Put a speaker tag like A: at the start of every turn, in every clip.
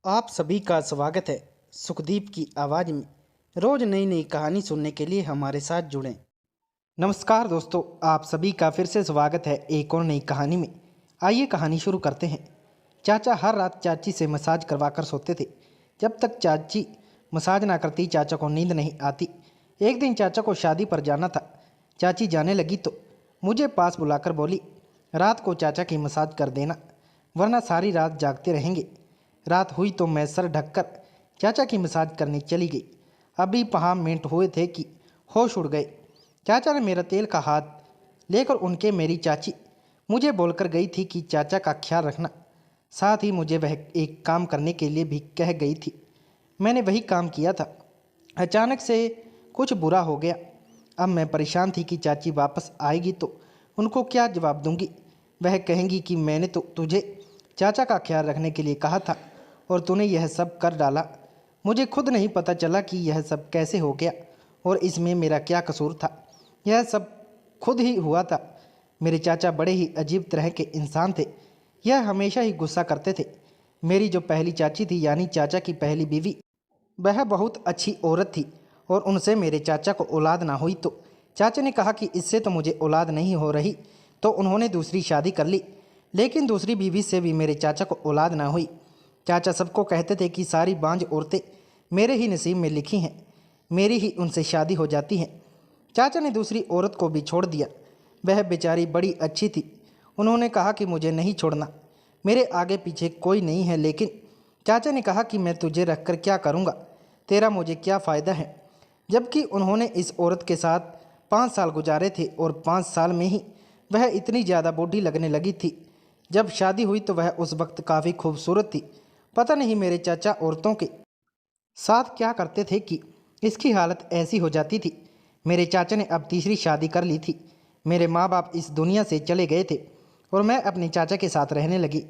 A: आप सभी का स्वागत है सुखदीप की आवाज़ में। रोज़ नई नई कहानी सुनने के लिए हमारे साथ जुड़ें। नमस्कार दोस्तों, आप सभी का फिर से स्वागत है एक और नई कहानी में। आइए कहानी शुरू करते हैं। चाचा हर रात चाची से मसाज करवा कर सोते थे। जब तक चाची मसाज ना करती चाचा को नींद नहीं आती। एक दिन चाचा को शादी पर जाना था। चाची जाने लगी तो मुझे पास बुलाकर बोली, रात को चाचा की मसाज कर देना, वरना सारी रात जागते रहेंगे। रात हुई तो मैं सर ढककर चाचा की मसाज करने चली गई। अभी 5 मिनट हुए थे कि होश उड़ गए। चाचा ने मेरा तेल का हाथ लेकर उनके मेरी चाची मुझे बोलकर गई थी कि चाचा का ख्याल रखना। साथ ही मुझे वह एक काम करने के लिए भी कह गई थी। मैंने वही काम किया था। अचानक से कुछ बुरा हो गया। अब मैं परेशान थी कि चाची वापस आएगी तो उनको क्या जवाब दूंगी। वह कहेंगी कि मैंने तो तुझे चाचा का ख्याल रखने के लिए कहा था और तूने यह सब कर डाला। मुझे खुद नहीं पता चला कि यह सब कैसे हो गया और इसमें मेरा क्या कसूर था। यह सब खुद ही हुआ था। मेरे चाचा बड़े ही अजीब तरह के इंसान थे। यह हमेशा ही गुस्सा करते थे। मेरी जो पहली चाची थी यानी चाचा की पहली बीवी, वह बहुत अच्छी औरत थी और उनसे मेरे चाचा को औलाद ना हुई तो चाचा ने कहा कि इससे तो मुझे औलाद नहीं हो रही, तो उन्होंने दूसरी शादी कर ली। लेकिन दूसरी बीवी से भी मेरे चाचा को औलाद ना हुई। चाचा सबको कहते थे कि सारी बांझ औरतें मेरे ही नसीब में लिखी हैं, मेरी ही उनसे शादी हो जाती है। चाचा ने दूसरी औरत को भी छोड़ दिया। वह बेचारी बड़ी अच्छी थी। उन्होंने कहा कि मुझे नहीं छोड़ना, मेरे आगे पीछे कोई नहीं है। लेकिन चाचा ने कहा कि मैं तुझे रखकर क्या करूँगा, तेरा मुझे क्या फ़ायदा है। जबकि उन्होंने इस औरत के साथ 5 साल गुजारे थे और 5 साल में ही वह इतनी ज़्यादा बूढ़ी लगने लगी थी। जब शादी हुई तो वह उस वक्त काफ़ी खूबसूरत थी। पता नहीं मेरे चाचा औरतों के साथ क्या करते थे कि इसकी हालत ऐसी हो जाती थी। मेरे चाचा ने अब तीसरी शादी कर ली थी। मेरे माँ बाप इस दुनिया से चले गए थे और मैं अपने चाचा के साथ रहने लगी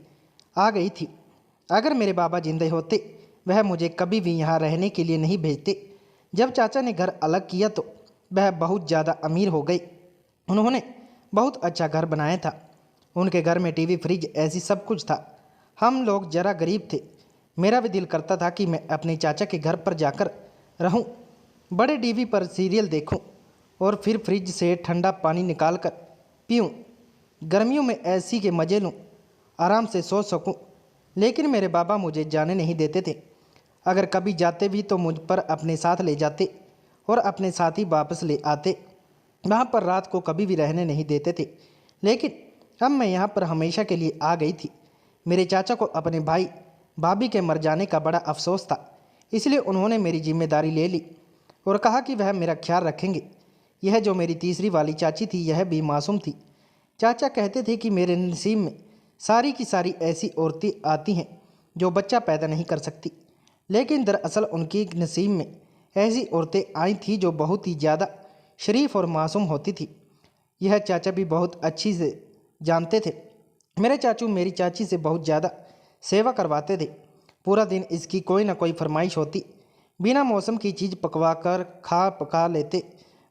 A: आ गई थी। अगर मेरे बाबा जिंदे होते वह मुझे कभी भी यहाँ रहने के लिए नहीं भेजते। जब चाचा ने घर अलग किया तो वह बहुत ज़्यादा अमीर हो गई। उन्होंने बहुत अच्छा घर बनाया था। उनके घर में टीवी, फ्रिज, ऐसी सब कुछ था। हम लोग ज़रा गरीब थे। मेरा भी दिल करता था कि मैं अपने चाचा के घर पर जाकर रहूं, बड़े टीवी पर सीरियल देखूं और फिर फ्रिज से ठंडा पानी निकाल कर पीऊँ, गर्मियों में ऐसी के मज़े लूँ, आराम से सो सकूं। लेकिन मेरे बाबा मुझे जाने नहीं देते थे। अगर कभी जाते भी तो मुझ पर अपने साथ ले जाते और अपने साथ ही वापस ले आते। वहाँ पर रात को कभी भी रहने नहीं देते थे। लेकिन अब मैं यहाँ पर हमेशा के लिए आ गई थी। मेरे चाचा को अपने भाई भाभी के मर जाने का बड़ा अफसोस था, इसलिए उन्होंने मेरी जिम्मेदारी ले ली और कहा कि वह मेरा ख्याल रखेंगे। यह जो मेरी तीसरी वाली चाची थी यह भी मासूम थी। चाचा कहते थे कि मेरे नसीब में सारी की सारी ऐसी औरतें आती हैं जो बच्चा पैदा नहीं कर सकती। लेकिन दरअसल उनकी नसीब में ऐसी औरतें आई थी जो बहुत ही ज़्यादा शरीफ और मासूम होती थी। यह चाचा भी बहुत अच्छी से जानते थे। मेरे चाचू मेरी चाची से बहुत ज़्यादा सेवा करवाते थे। पूरा दिन इसकी कोई ना कोई फरमाइश होती। बिना मौसम की चीज़ पकवा कर खा पका लेते।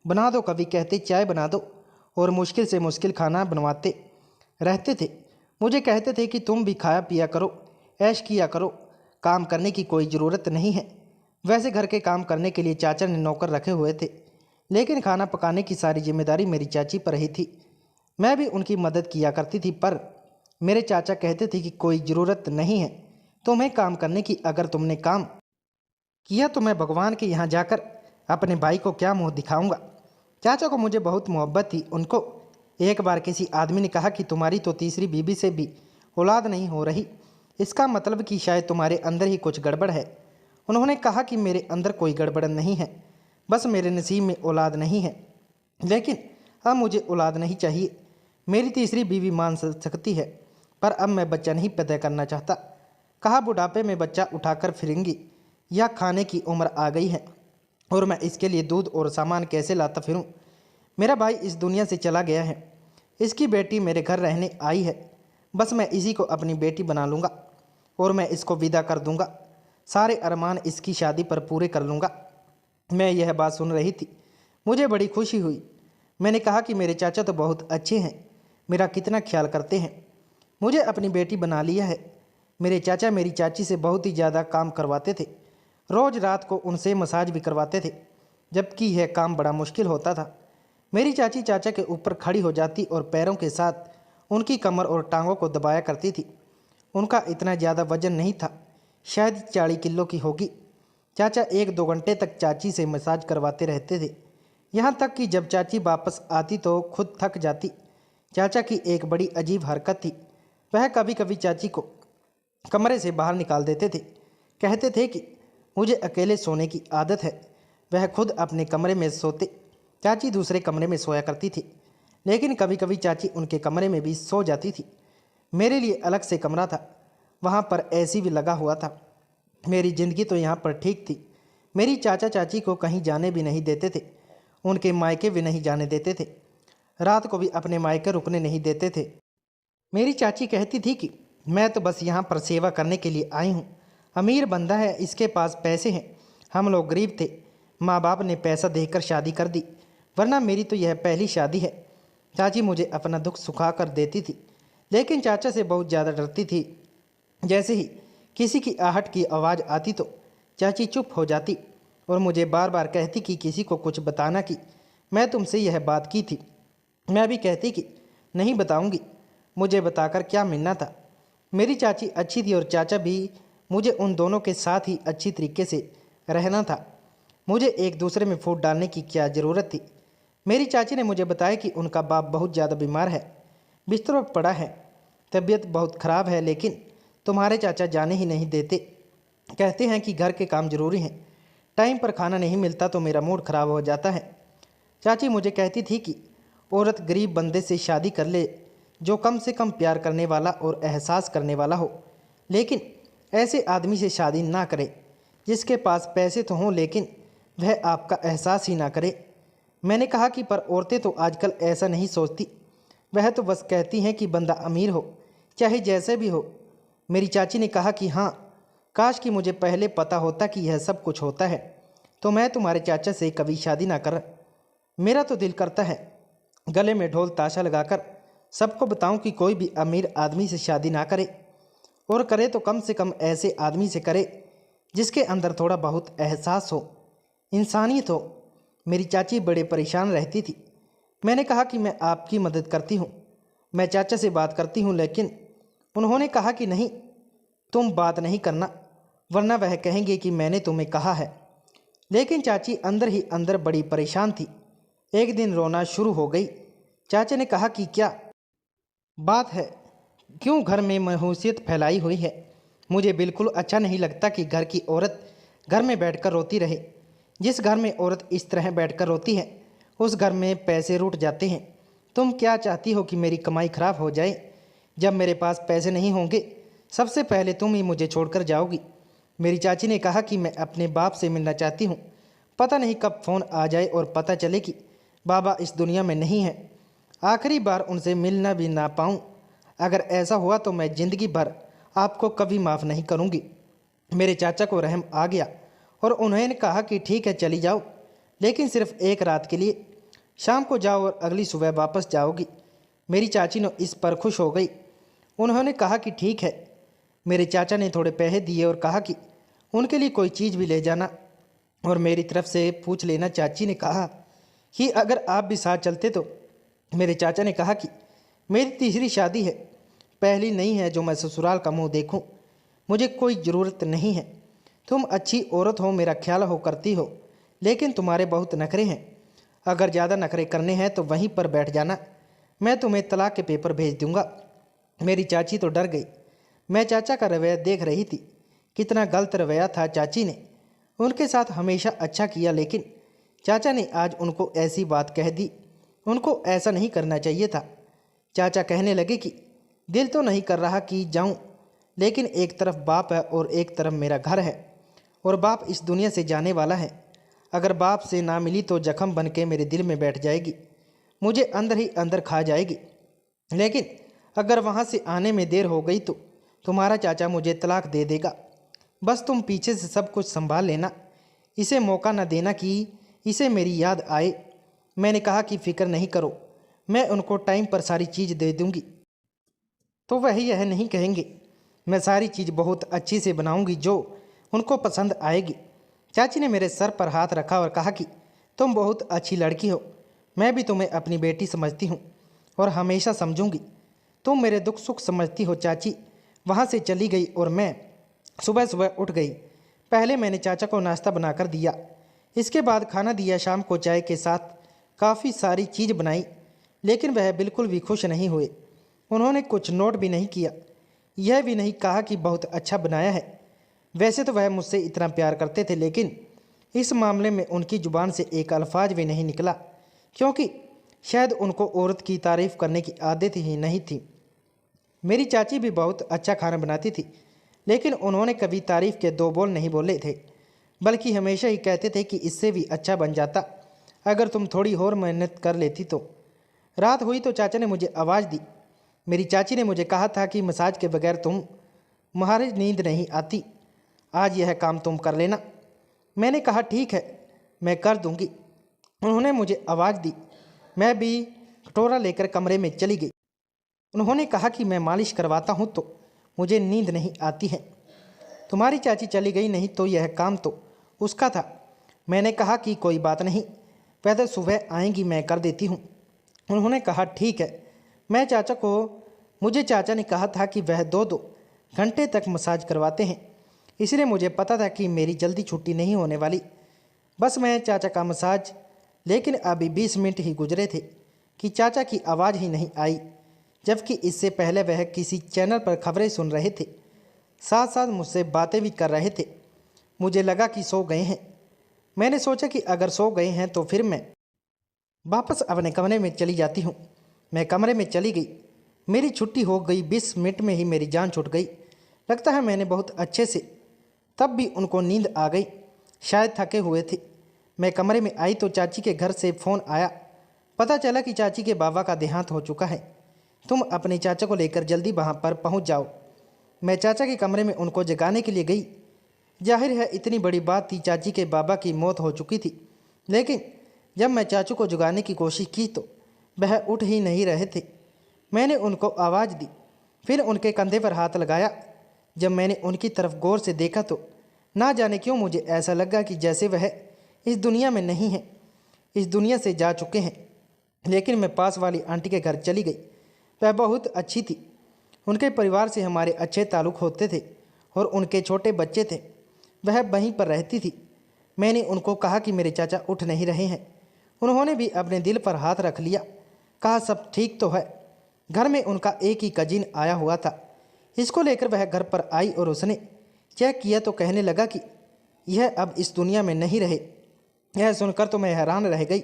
A: बना दो, कभी कहते चाय बना दो, और मुश्किल से मुश्किल खाना बनवाते रहते थे। मुझे कहते थे कि तुम भी खाया पिया करो, ऐश किया करो, काम करने की कोई ज़रूरत नहीं है। वैसे घर के काम करने के लिए चाचा ने नौकर रखे हुए थे, लेकिन खाना पकाने की सारी जिम्मेदारी मेरी चाची पर ही थी। मैं भी उनकी मदद किया करती थी, पर मेरे चाचा कहते थे कि कोई ज़रूरत नहीं है तुम्हें काम करने की। अगर तुमने काम किया तो मैं भगवान के यहाँ जाकर अपने भाई को क्या मुंह दिखाऊंगा। चाचा को मुझे बहुत मोहब्बत थी। उनको एक बार किसी आदमी ने कहा कि तुम्हारी तो तीसरी बीबी से भी औलाद नहीं हो रही, इसका मतलब कि शायद तुम्हारे अंदर ही कुछ गड़बड़ है। उन्होंने कहा कि मेरे अंदर कोई गड़बड़ नहीं है, बस मेरे नसीब में औलाद नहीं है। लेकिन अब मुझे औलाद नहीं चाहिए। मेरी तीसरी बीवी मान सकती है, पर अब मैं बच्चा नहीं पैदा करना चाहता। कहा बुढ़ापे में बच्चा उठाकर फिरेंगी या खाने की उम्र आ गई है और मैं इसके लिए दूध और सामान कैसे लाता फिरूं। मेरा भाई इस दुनिया से चला गया है। इसकी बेटी मेरे घर रहने आई है। बस मैं इसी को अपनी बेटी बना लूँगा और मैं इसको विदा कर दूँगा। सारे अरमान इसकी शादी पर पूरे कर लूँगा। मैं यह बात सुन रही थी, मुझे बड़ी खुशी हुई। मैंने कहा कि मेरे चाचा तो बहुत अच्छे हैं, मेरा कितना ख्याल करते हैं, मुझे अपनी बेटी बना लिया है। मेरे चाचा मेरी चाची से बहुत ही ज़्यादा काम करवाते थे। रोज़ रात को उनसे मसाज भी करवाते थे, जबकि यह काम बड़ा मुश्किल होता था। मेरी चाची चाचा के ऊपर खड़ी हो जाती और पैरों के साथ उनकी कमर और टांगों को दबाया करती थी। उनका इतना ज़्यादा वजन नहीं था, शायद 40 किलो की होगी। चाचा 1-2 घंटे तक चाची से मसाज करवाते रहते थे, यहाँ तक कि जब चाची वापस आती तो खुद थक जाती। चाचा की एक बड़ी अजीब हरकत थी, वह कभी कभी चाची को कमरे से बाहर निकाल देते थे। कहते थे कि मुझे अकेले सोने की आदत है। वह खुद अपने कमरे में सोते, चाची दूसरे कमरे में सोया करती थी। लेकिन कभी कभी चाची उनके कमरे में भी सो जाती थी। मेरे लिए अलग से कमरा था, वहाँ पर एसी भी लगा हुआ था। मेरी ज़िंदगी तो यहाँ पर ठीक थी। मेरी चाचा चाची को कहीं जाने भी नहीं देते थे, उनके मायके भी नहीं जाने देते थे, रात को भी अपने मायके रुकने नहीं देते थे। मेरी चाची कहती थी कि मैं तो बस यहाँ पर सेवा करने के लिए आई हूँ। अमीर बंदा है, इसके पास पैसे हैं, हम लोग गरीब थे, माँ बाप ने पैसा देकर शादी कर दी, वरना मेरी तो यह पहली शादी है। चाची मुझे अपना दुख सुखा कर देती थी, लेकिन चाचा से बहुत ज़्यादा डरती थी। जैसे ही किसी की आहट की आवाज़ आती तो चाची चुप हो जाती और मुझे बार बार कहती कि किसी को कुछ बताना कि मैं तुमसे यह बात की थी। मैं भी कहती कि नहीं बताऊंगी, मुझे बताकर क्या मिलना था। मेरी चाची अच्छी थी और चाचा भी, मुझे उन दोनों के साथ ही अच्छी तरीके से रहना था। मुझे एक दूसरे में फूट डालने की क्या ज़रूरत थी। मेरी चाची ने मुझे बताया कि उनका बाप बहुत ज़्यादा बीमार है, बिस्तर पर पड़ा है, तबीयत बहुत ख़राब है, लेकिन तुम्हारे चाचा जाने ही नहीं देते। कहते हैं कि घर के काम ज़रूरी हैं, टाइम पर खाना नहीं मिलता तो मेरा मूड ख़राब हो जाता है। चाची मुझे कहती थी कि औरत गरीब बंदे से शादी कर ले जो कम से कम प्यार करने वाला और एहसास करने वाला हो, लेकिन ऐसे आदमी से शादी ना करे जिसके पास पैसे तो हों लेकिन वह आपका एहसास ही ना करे। मैंने कहा कि पर औरतें तो आजकल ऐसा नहीं सोचती, वह तो बस कहती हैं कि बंदा अमीर हो, चाहे जैसे भी हो। मेरी चाची ने कहा कि हाँ, काश कि मुझे पहले पता होता कि यह सब कुछ होता है, तो मैं तुम्हारे चाचा से कभी शादी ना कर। मेरा तो दिल करता है गले में ढोल ताशा लगाकर सबको बताऊं कि कोई भी अमीर आदमी से शादी ना करे, और करे तो कम से कम ऐसे आदमी से करे जिसके अंदर थोड़ा बहुत एहसास हो, इंसानियत हो। मेरी चाची बड़े परेशान रहती थी। मैंने कहा कि मैं आपकी मदद करती हूँ, मैं चाचा से बात करती हूँ, लेकिन उन्होंने कहा कि नहीं, तुम बात नहीं करना, वरना वह कहेंगे कि मैंने तुम्हें कहा है। लेकिन चाची अंदर ही अंदर बड़ी परेशान थी। एक दिन रोना शुरू हो गई। चाचा ने कहा कि क्या बात है, क्यों घर में मनहूसियत फैलाई हुई है? मुझे बिल्कुल अच्छा नहीं लगता कि घर की औरत घर में बैठकर रोती रहे। जिस घर में औरत इस तरह बैठकर रोती है उस घर में पैसे रूठ जाते हैं। तुम क्या चाहती हो कि मेरी कमाई खराब हो जाए? जब मेरे पास पैसे नहीं होंगे सबसे पहले तुम ही मुझे छोड़कर जाओगी। मेरी चाची ने कहा कि मैं अपने बाप से मिलना चाहती हूँ। पता नहीं कब फ़ोन आ जाए और पता चले कि बाबा इस दुनिया में नहीं है, आखिरी बार उनसे मिलना भी ना पाऊँ। अगर ऐसा हुआ तो मैं ज़िंदगी भर आपको कभी माफ़ नहीं करूँगी। मेरे चाचा को रहम आ गया और उन्होंने कहा कि ठीक है चली जाओ, लेकिन सिर्फ एक रात के लिए, शाम को जाओ और अगली सुबह वापस जाओगी। मेरी चाची ने इस पर खुश हो गई। उन्होंने कहा कि ठीक है। मेरे चाचा ने थोड़े पैसे दिए और कहा कि उनके लिए कोई चीज़ भी ले जाना और मेरी तरफ से पूछ लेना। चाची ने कहा कि अगर आप भी साथ चलते तो। मेरे चाचा ने कहा कि मेरी तीसरी शादी है, पहली नहीं है जो मैं ससुराल का मुंह देखूं। मुझे कोई ज़रूरत नहीं है, तुम अच्छी औरत हो, मेरा ख्याल हो करती हो, लेकिन तुम्हारे बहुत नखरे हैं। अगर ज़्यादा नखरे करने हैं तो वहीं पर बैठ जाना, मैं तुम्हें तलाक के पेपर भेज दूंगा। मेरी चाची तो डर गई। मैं चाचा का रवैया देख रही थी, कितना गलत रवैया था। चाची ने उनके साथ हमेशा अच्छा किया, लेकिन चाचा ने आज उनको ऐसी बात कह दी। उनको ऐसा नहीं करना चाहिए था। चाचा कहने लगे कि दिल तो नहीं कर रहा कि जाऊं, लेकिन एक तरफ बाप है और एक तरफ मेरा घर है, और बाप इस दुनिया से जाने वाला है। अगर बाप से ना मिली तो जख्म बन के मेरे दिल में बैठ जाएगी, मुझे अंदर ही अंदर खा जाएगी। लेकिन अगर वहाँ से आने में देर हो गई तो तुम्हारा चाचा मुझे तलाक दे देगा। बस तुम पीछे से सब कुछ संभाल लेना, इसे मौका न देना कि इसे मेरी याद आए। मैंने कहा कि फ़िक्र नहीं करो, मैं उनको टाइम पर सारी चीज़ दे दूँगी, तो वह यह नहीं कहेंगे। मैं सारी चीज़ बहुत अच्छी से बनाऊंगी जो उनको पसंद आएगी। चाची ने मेरे सर पर हाथ रखा और कहा कि तुम बहुत अच्छी लड़की हो। मैं भी तुम्हें अपनी बेटी समझती हूँ और हमेशा समझूंगी। तुम मेरे दुख सुख समझती हो। चाची वहाँ से चली गई और मैं सुबह सुबह उठ गई। पहले मैंने चाचा को नाश्ता बनाकर दिया, इसके बाद खाना दिया। शाम को चाय के साथ काफ़ी सारी चीज़ बनाई, लेकिन वह बिल्कुल भी खुश नहीं हुए। उन्होंने कुछ नोट भी नहीं किया, यह भी नहीं कहा कि बहुत अच्छा बनाया है। वैसे तो वह मुझसे इतना प्यार करते थे, लेकिन इस मामले में उनकी ज़ुबान से एक अल्फाज भी नहीं निकला, क्योंकि शायद उनको औरत की तारीफ़ करने की आदत ही नहीं थी। मेरी चाची भी बहुत अच्छा खाना बनाती थी, लेकिन उन्होंने कभी तारीफ़ के दो बोल नहीं बोले थे, बल्कि हमेशा ही कहते थे कि इससे भी अच्छा बन जाता अगर तुम थोड़ी और मेहनत कर लेती तो। रात हुई तो चाचा ने मुझे आवाज़ दी। मेरी चाची ने मुझे कहा था कि मसाज के बगैर तुम्हारी नींद नहीं आती, आज यह काम तुम कर लेना। मैंने कहा ठीक है, मैं कर दूंगी। उन्होंने मुझे आवाज़ दी। मैं भी कटोरा लेकर कमरे में चली गई। उन्होंने कहा कि मैं मालिश करवाता हूँ तो मुझे नींद नहीं आती है। तुम्हारी चाची चली गई, नहीं तो यह काम तो उसका था। मैंने कहा कि कोई बात नहीं, वह सुबह आएंगी, मैं कर देती हूँ। उन्होंने कहा ठीक है। मुझे चाचा ने कहा था कि वह 2-2 घंटे तक मसाज करवाते हैं, इसलिए मुझे पता था कि मेरी जल्दी छुट्टी नहीं होने वाली। बस मैं चाचा का मसाज, लेकिन अभी 20 मिनट ही गुजरे थे कि चाचा की आवाज़ ही नहीं आई, जबकि इससे पहले वह किसी चैनल पर खबरें सुन रहे थे, साथ साथ मुझसे बातें भी कर रहे थे। मुझे लगा कि सो गए हैं। मैंने सोचा कि अगर सो गए हैं तो फिर मैं वापस अपने कमरे में चली जाती हूँ। मैं कमरे में चली गई। मेरी छुट्टी हो गई। 20 मिनट में ही मेरी जान छूट गई। लगता है मैंने बहुत अच्छे से, तब भी उनको नींद आ गई, शायद थके हुए थे। मैं कमरे में आई तो चाची के घर से फ़ोन आया। पता चला कि चाची के बाबा का देहांत हो चुका है। तुम अपने चाचा को लेकर जल्दी वहाँ पर पहुँच जाओ। मैं चाचा के कमरे में उनको जगाने के लिए गई। जाहिर है इतनी बड़ी बात थी, चाची के बाबा की मौत हो चुकी थी, लेकिन जब मैं चाचू को जगाने की कोशिश की तो वह उठ ही नहीं रहे थे। मैंने उनको आवाज़ दी, फिर उनके कंधे पर हाथ लगाया। जब मैंने उनकी तरफ गौर से देखा तो ना जाने क्यों मुझे ऐसा लगा कि जैसे वह इस दुनिया में नहीं है, इस दुनिया से जा चुके हैं। लेकिन मैं पास वाली आंटी के घर चली गई। वह बहुत अच्छी थी। उनके परिवार से हमारे अच्छे ताल्लुक़ होते थे और उनके छोटे बच्चे थे। वह वहीं पर रहती थी। मैंने उनको कहा कि मेरे चाचा उठ नहीं रहे हैं। उन्होंने भी अपने दिल पर हाथ रख लिया, कहा सब ठीक तो है। घर में उनका एक ही कजिन आया हुआ था। इसको लेकर वह घर पर आई और उसने चेक किया तो कहने लगा कि यह अब इस दुनिया में नहीं रहे। यह सुनकर तो मैं हैरान रह गई।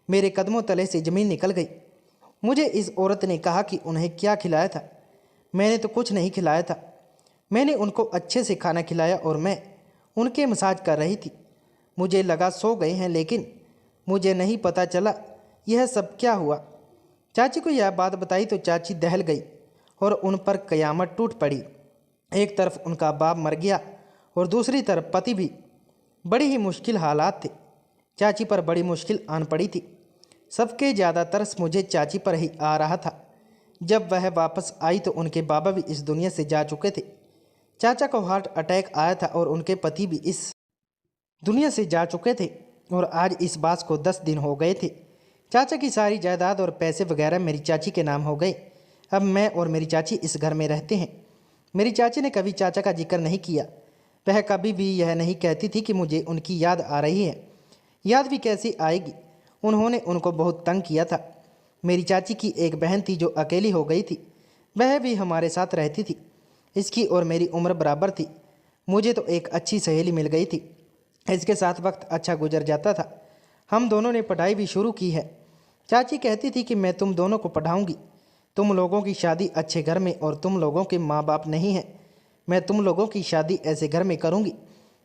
A: मेरे कदमों तले से ज़मीन निकल गई। मुझे इस औरत ने कहा कि उन्हें क्या खिलाया था। मैंने तो कुछ नहीं खिलाया था। मैंने उनको अच्छे से खाना खिलाया और मैं उनके मसाज कर रही थी। मुझे लगा सो गए हैं, लेकिन मुझे नहीं पता चला यह सब क्या हुआ। चाची को यह बात बताई तो चाची दहल गई और उन पर कयामत टूट पड़ी। एक तरफ उनका बाप मर गया और दूसरी तरफ पति भी। बड़ी ही मुश्किल हालात थे। चाची पर बड़ी मुश्किल आन पड़ी थी। सबके ज़्यादा तरस मुझे चाची पर ही आ रहा था। जब वह वापस आई तो उनके बाबा भी इस दुनिया से जा चुके थे। चाचा को हार्ट अटैक आया था और उनके पति भी इस दुनिया से जा चुके थे और आज इस बात को 10 दिन हो गए थे। चाचा की सारी जायदाद और पैसे वगैरह मेरी चाची के नाम हो गए। अब मैं और मेरी चाची इस घर में रहते हैं। मेरी चाची ने कभी चाचा का जिक्र नहीं किया। वह कभी भी यह नहीं कहती थी कि मुझे उनकी याद आ रही है। याद भी कैसी आएगी, उन्होंने उनको बहुत तंग किया था। मेरी चाची की एक बहन थी जो अकेली हो गई थी, वह भी हमारे साथ रहती थी। इसकी और मेरी उम्र बराबर थी। मुझे तो एक अच्छी सहेली मिल गई थी, इसके साथ वक्त अच्छा गुजर जाता था। हम दोनों ने पढ़ाई भी शुरू की है। चाची कहती थी कि मैं तुम दोनों को पढ़ाऊंगी। तुम लोगों की शादी अच्छे घर में, और तुम लोगों के माँ बाप नहीं हैं। मैं तुम लोगों की शादी ऐसे घर में करूंगी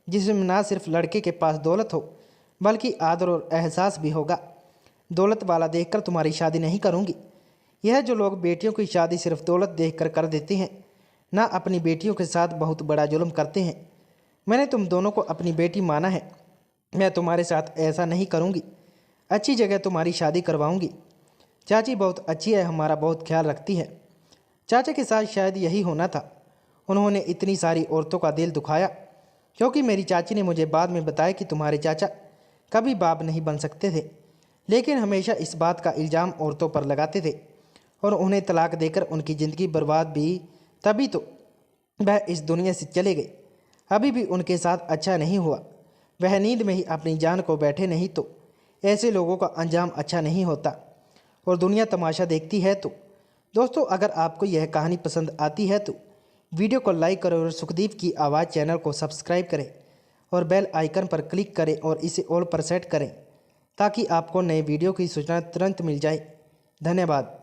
A: जिसमें ना सिर्फ लड़के के पास दौलत हो, बल्कि आदर और एहसास भी होगा। दौलत वाला देखकर तुम्हारी शादी नहीं करूंगी। यह जो लोग बेटियों की शादी सिर्फ दौलत देखकर कर देते हैं, ना अपनी बेटियों के साथ बहुत बड़ा जुल्म करते हैं। मैंने तुम दोनों को अपनी बेटी माना है। मैं तुम्हारे साथ ऐसा नहीं करूंगी। अच्छी जगह तुम्हारी शादी करवाऊंगी। चाची बहुत अच्छी है, हमारा बहुत ख्याल रखती है। चाचा के साथ शायद यही होना था। उन्होंने इतनी सारी औरतों का दिल दुखाया, क्योंकि मेरी चाची ने मुझे बाद में बताया कि तुम्हारे चाचा कभी बाप नहीं बन सकते थे, लेकिन हमेशा इस बात का इल्ज़ाम औरतों पर लगाते थे और उन्हें तलाक देकर उनकी ज़िंदगी बर्बाद भी तभी तो वह इस दुनिया से चले गए। अभी भी उनके साथ अच्छा नहीं हुआ, वह नींद में ही अपनी जान को बैठे, नहीं तो ऐसे लोगों का अंजाम अच्छा नहीं होता और दुनिया तमाशा देखती है। तो दोस्तों, अगर आपको यह कहानी पसंद आती है तो वीडियो को लाइक करें और सुखदीप की आवाज़ चैनल को सब्सक्राइब करें और बेल आइकन पर क्लिक करें और इसे ऑल पर सेट करें ताकि आपको नए वीडियो की सूचना तुरंत मिल जाए। धन्यवाद।